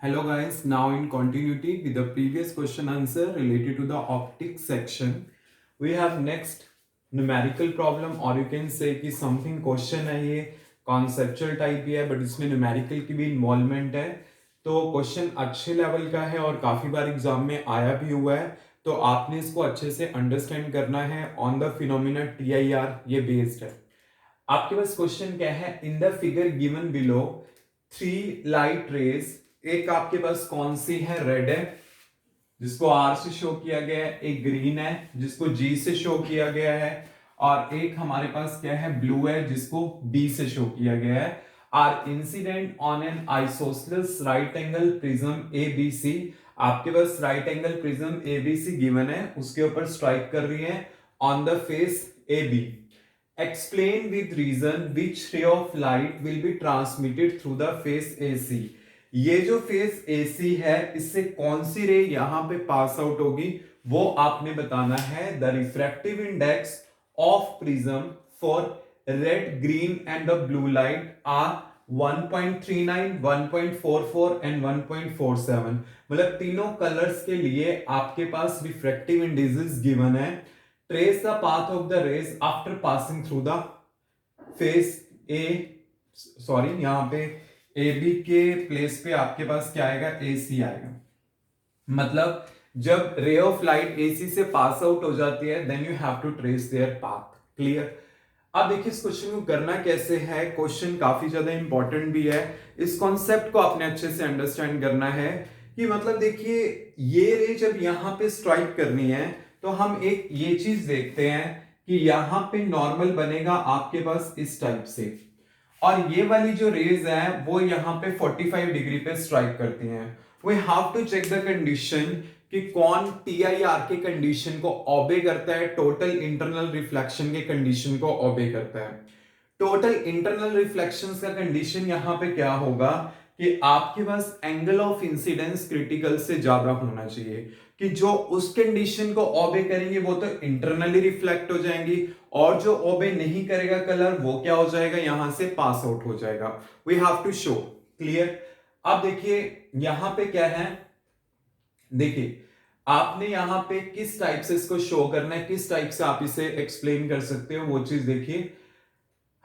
Hello guys, now in continuity with the previous question answer related to the optics section, we have next numerical problem or you can say कि something question है ये conceptual type ही है but इसमें numerical की भी involvement है तो question अच्छे लेवल का है और काफी बार एग्जाम में आया भी हुआ है तो आपने इसको अच्छे से अंडरस्टैंड करना है ऑन द फिनोमिना टीआईआर ये बेस्ड है। आपके पास क्वेश्चन क्या है in the figure given below three light rays एक आपके पास कौन सी है रेड है जिसको आर से शो किया गया है एक ग्रीन है जिसको जी से शो किया गया है और एक हमारे पास क्या है ब्लू है जिसको बी से शो किया गया है are incident on an isosceles right angle prism ABC आपके पास right angle prism ABC given है उसके ऊपर स्ट्राइक कर रही है on the face AB explain with reason which ray of light will be transmitted through the face AC ये जो फेस AC है इससे कौन सी रे यहां पे पास आउट होगी वो आपने बताना है the refractive index of prism for red green and the blue light are 1.39 1.44 and 1.47 मतलब तीनों कलर्स के लिए आपके पास रिफ्रैक्टिव इंडेक्सेस गिवन है trace the path of the rays after passing through the face यहां पे AB के प्लेस पे आपके पास क्या आएगा AC आएगा मतलब जब रे ऑफ लाइट AC से पास आउट हो जाती है then you have to trace their path clear. अब देखिए इस क्वेश्चन को करना कैसे है क्वेश्चन काफी ज्यादा इंपॉर्टेंट भी है इस कॉन्सेप्ट को आपने अच्छे से अंडरस्टैंड करना है कि मतलब देखिए ये रे जब यहां पे स्ट्राइक करनी है तो हम एक ये चीज देखते हैं कि यहां पे नॉर्मल बनेगा आपके पास इस टाइप से और ये वाली जो रेज है वो यहां पे 45 डिग्री पे स्ट्राइक करती हैं। We have to check the condition कि कौन टीआईआर के कंडीशन को ओबे करता है टोटल इंटरनल रिफ्लेक्शन के कंडीशन को ओबे करता है। टोटल इंटरनल रिफ्लेक्शंस का कंडीशन यहां पे क्या होगा कि आपके पास एंगल ऑफ इंसिडेंस क्रिटिकल से ज्यादा होना चाहिए कि जो उस कंडीशन को ओबे करेंगे वो तो इंटरनली रिफ्लेक्ट हो जाएंगी और जो ओबे नहीं करेगा कलर वो क्या हो जाएगा यहां से पास आउट हो जाएगा। We have to show clear. अब देखिए यहां पे क्या है देखिए आपने यहां पे किस टाइप से इसको शो करना है किस टाइप से आप इसे एक्सप्लेन कर सकते हो वो चीज देखिए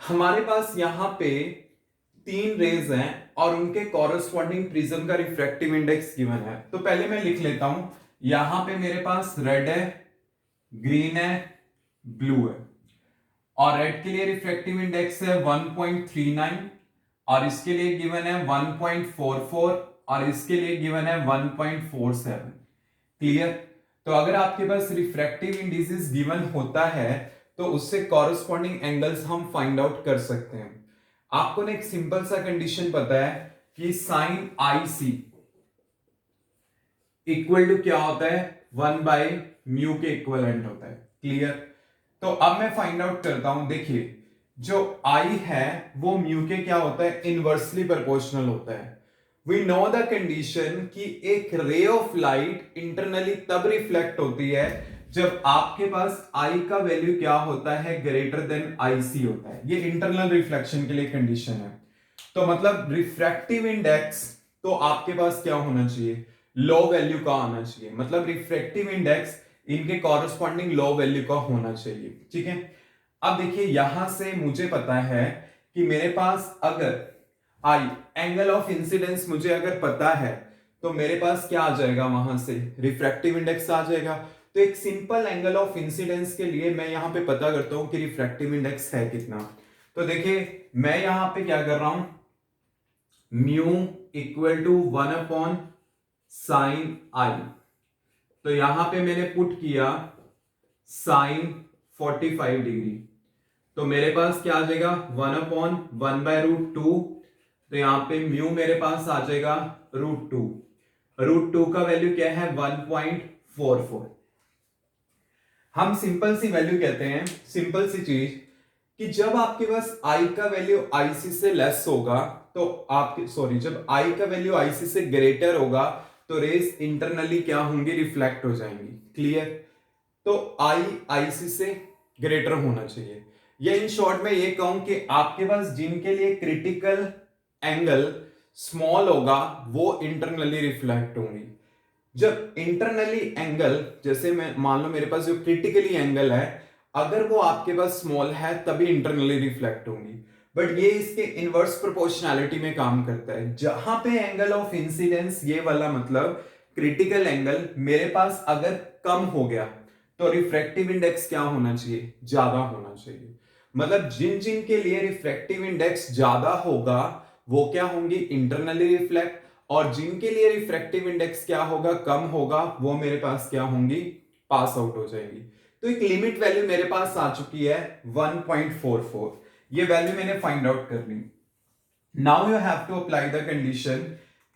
हमारे पास यहां पे तीन रेज हैं और उनके कॉरेस्पॉन्डिंग प्रिज्म का रिफ्रैक्टिव इंडेक्स गिवन है तो पहले मैं लिख लेता हूं यहां पे मेरे पास रेड है ग्रीन है ब्लू है और रेड के लिए रिफ्रैक्टिव इंडेक्स है 1.39 और इसके लिए गिवन है 1.44 और इसके लिए गिवन है 1.47 क्लियर। तो अगर आपके पास रिफ्रैक्टिव इंडिसेस गिवन होता है तो उससे कॉरेस्पॉन्डिंग एंगल्स हम फाइंड आउट कर सकते हैं। आपको ना एक सिंपल सा कंडीशन पता है कि साइन IC इक्वल टू क्या होता है 1 बाय म्यू के इक्वलेंट होता है क्लियर। तो अब मैं फाइंड आउट करता हूं देखिए जो I है वो म्यू के क्या होता है इनवर्सली प्रोपोर्शनल होता है। वी नो द कंडीशन कि एक रे ऑफ लाइट इंटरनली तब रिफ्लेक्ट होती है जब आपके पास I का वैल्यू क्या होता है ग्रेटर देन IC होता है ये इंटरनल रिफ्लेक्शन के लिए कंडीशन है। तो मतलब रिफ्रैक्टिव इंडेक्स तो आपके पास क्या होना चाहिए लो वैल्यू का आना चाहिए मतलब रिफ्रैक्टिव इंडेक्स इनके कॉरेस्पॉन्डिंग लो वैल्यू का होना चाहिए ठीक है। अब देखिए यहां से मुझे पता है कि मेरे पास अगर आई एंगल ऑफ इंसिडेंस मुझे अगर पता है तो मेरे पास क्या आ जाएगा वहां से रिफ्रैक्टिव इंडेक्स आ जाएगा। तो एक सिंपल एंगल ऑफ इंसिडेंस के लिए मैं यहां पे पता करता हूं कि रिफ्रैक्टिव इंडेक्स है कितना। तो देखिए मैं यहां पे क्या कर रहा हूं mu equal to 1 upon sine I तो यहां पे मैंने पुट किया साइन 45 डिग्री तो मेरे पास क्या आ जाएगा 1 अपॉन 1 बाय रूट 2 तो यहां पे म्यू मेरे पास आ जाएगा रूट टू का वैल्यू क्या है 1.44। हम सिंपल सी वैल्यू कहते हैं सिंपल सी चीज कि जब आपके पास I का वैल्यू IC से लेस होगा तो आपके जब I का वैल्यू IC से ग्रेटर होगा तो रेस इंटरनली क्या होंगी रिफ्लेक्ट हो जाएंगी क्लियर। तो I IC से ग्रेटर होना चाहिए या इन शॉर्ट में ये कहूं कि आपके पास जिनके लिए क्रिटिकल एंगल स्मॉल होगा वो इंटरनली रिफ्लेक्ट होंगी। जब इंटरनली एंगल, जैसे मैं मान लो मेरे पास जो क्रिटिकली एंगल है, अगर वो आपके पास स्मॉल है तभी इंटरनली रिफ्लेक्ट होंगी। बट ये इसके इनवर्स प्रोपोर्शनैलिटी में काम करता है। जहां पे एंगल ऑफ इंसिडेंस, ये वाला मतलब क्रिटिकल एंगल मेरे पास अगर कम हो गया तो रिफ्रैक्टिव इंडेक्स क्या होना चाहिए? ज्यादा होना चाहिए। मतलब जिन जिन के लिए रिफ्रैक्टिव इंडेक्स ज्यादा होगा वो क्या होंगी? Internally reflect. और जिनके लिए रिफ्रैक्टिव इंडेक्स क्या होगा? कम होगा, वो मेरे पास क्या होंगी? पास आउट हो जाएंगी। तो एक लिमिट वैल्यू मेरे पास आ चुकी है 1.44। ये वैल्यू मैंने फाइंड आउट कर ली। Now you have to apply the condition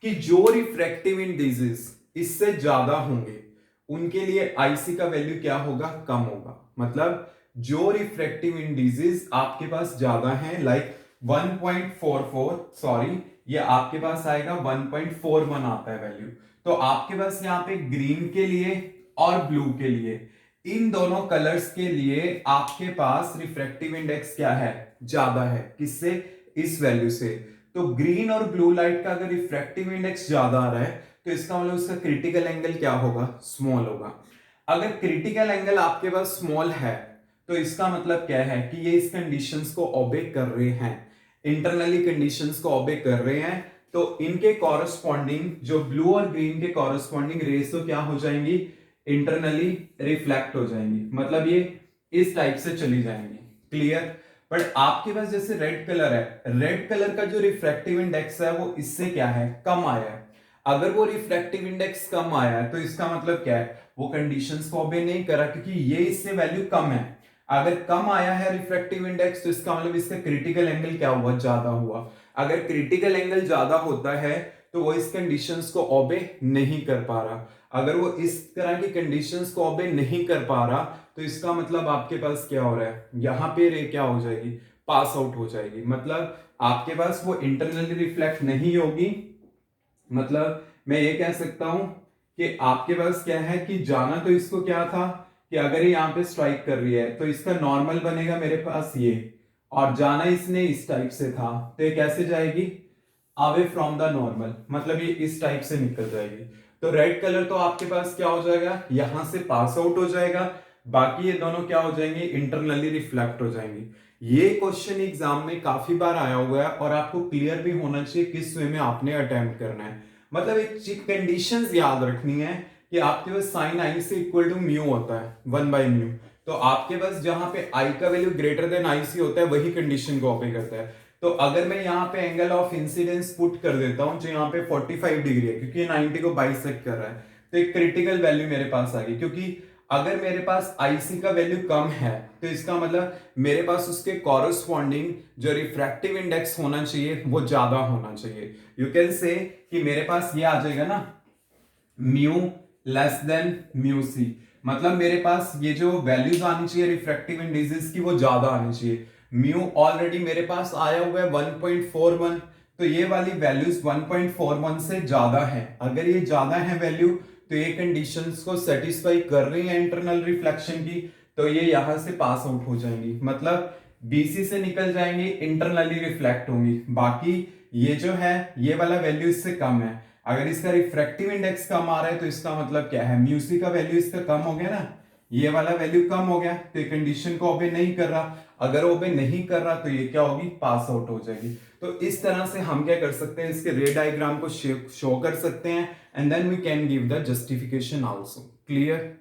कि जो रिफ्रैक्टिव इंडिसेस इससे ज्यादा होंगे उनके लिए आईसी का वैल्यू क्या होगा? कम होगा। मतलब जो रिफ्रैक्टिव इंडिसेस आपके पास ज्यादा हैं, लाइक 1.44, सॉरी ये आपके पास आएगा 1.41 आता है वैल्यू। तो आपके पास यहाँ पे ग्रीन के लिए और ब्लू के लिए, इन दोनों कलर्स के लिए आपके पास रिफ्रैक्टिव इंडेक्स क्या है? ज्यादा है। किससे? इस वैल्यू से। तो ग्रीन और ब्लू लाइट का अगर रिफ्रैक्टिव इंडेक्स ज्यादा आ रहा है तो इसका मतलब उसका क्रिटिकल एंगल क्या होगा? स्मॉल होगा। अगर क्रिटिकल एंगल आपके पास स्मॉल है तो इसका मतलब क्या है कि ये इस कंडीशंस को ओबे कर रहे हैं, इंटरनली कंडीशंस को ओबे कर रहे हैं। तो इनके कॉरस्पॉन्डिंग जो ब्लू और ग्रीन के कॉरस्पॉन्डिंग रेस तो क्या हो जाएंगी? इंटरनली रिफ्लेक्ट हो जाएंगी। मतलब ये इस टाइप से चली जाएंगी। क्लियर? बट आपके पास जैसे रेड कलर है, रेड कलर का जो रिफ्रैक्टिव इंडेक्स है वो इससे क्या है? कम आया है। अगर वो रिफ्रैक्टिव इंडेक्स कम आया है तो इसका मतलब क्या है? वो कंडीशंस को ओबे नहीं करा, क्योंकि ये इससे वैल्यू कम है। अगर कम आया है रिफ्रैक्टिव इंडेक्स तो इसका मतलब इसका क्रिटिकल एंगल क्या हुआ? ज्यादा हुआ। अगर क्रिटिकल एंगल ज्यादा होता है तो वो इस कंडीशंस को ओबे नहीं कर पा रहा। अगर वो इस तरह की कंडीशंस को ओबे नहीं कर पा रहा तो इसका मतलब आपके पास क्या हो रहा है? यहां पे रे क्या हो जाएगी? पास आउट हो जाएगी। मतलब आपके पास वो इंटरनली रिफ्लेक्ट नहीं होगी। मतलब मैं ये कह सकता हूं कि आपके पास क्या है कि जाना तो इसको क्या था कि अगर ये यहां पे स्ट्राइक कर रही है तो इसका नॉर्मल बनेगा मेरे पास ये, और जाना इसने इस टाइप से था तो ये कैसे जाएगी? Away from the normal. मतलब ये इस टाइप से निकल जाएगी। तो रेड कलर तो आपके पास क्या हो जाएगा? यहां से पास आउट हो जाएगा। बाकी ये दोनों क्या हो जाएंगे? इंटरनली रिफ्लेक्ट हो जाएंगे। ये क्वेश्चन एग्जाम में काफी बार आया हुआ है और आपको क्लियर भी होना चाहिए किस वे में आपने अटेम्प्ट करना है। मतलब एक कंडीशंस याद रखनी है कि आपके पास साइन आई से इक्वल टू म्यू होता है 1/म्यू। तो आपके पास जहां पे आई का वैल्यू ग्रेटर देन आई सी होता है वही कंडीशन को ऑपरेट करता है। तो अगर मैं यहाँ पे एंगल ऑफ इंसिडेंस पुट कर देता हूं जो यहाँ पे 45 डिग्री है, क्योंकि ये 90 को बाइसेक्ट कर रहा है, तो एक क्रिटिकल वैल्यू मेरे पास आ गई। क्योंकि अगर मेरे पास आईसी का वैल्यू कम है तो इसका मतलब मेरे पास उसके कॉरस्पॉन्डिंग जो रिफ्रैक्टिव इंडेक्स होना चाहिए वो ज्यादा होना चाहिए। यू कैन से कि मेरे पास ये आ जाएगा ना, mu less than mu C. मतलब मेरे पास ये जो वैल्यूज आनी चाहिए रिफ्रैक्टिव इंडिसेस की वो ज्यादा आनी चाहिए। म्यू ऑलरेडी मेरे पास आया हुआ है 1.41, तो ये वाली वैल्यूज 1.41 से ज्यादा है। अगर ये ज्यादा है वैल्यू तो ये कंडीशंस को सेटिस्फाई कर रही है इंटरनल रिफ्लेक्शन की, तो ये यहां से पास आउट हो जाएंगी। मतलब बीसी से निकल जाएंगी, इंटरनली रिफ्लेक्ट होंगी। बाकी ये जो है ये वाला वैल्यू इससे कम है। अगर इसका रिफ्रैक्टिव इंडेक्स कम आ रहा है तो इसका मतलब क्या है? म्यूसी का वैल्यू इसका कम हो गया ना, ये वाला वैल्यू कम हो गया तो ये कंडीशन को ओबे नहीं कर रहा। अगर ओबे नहीं कर रहा तो ये क्या होगी? पास आउट हो जाएगी। तो इस तरह से हम क्या कर सकते हैं? इसके रे डायग्राम को शो कर सकते हैं and then we can give the justification also. Clear?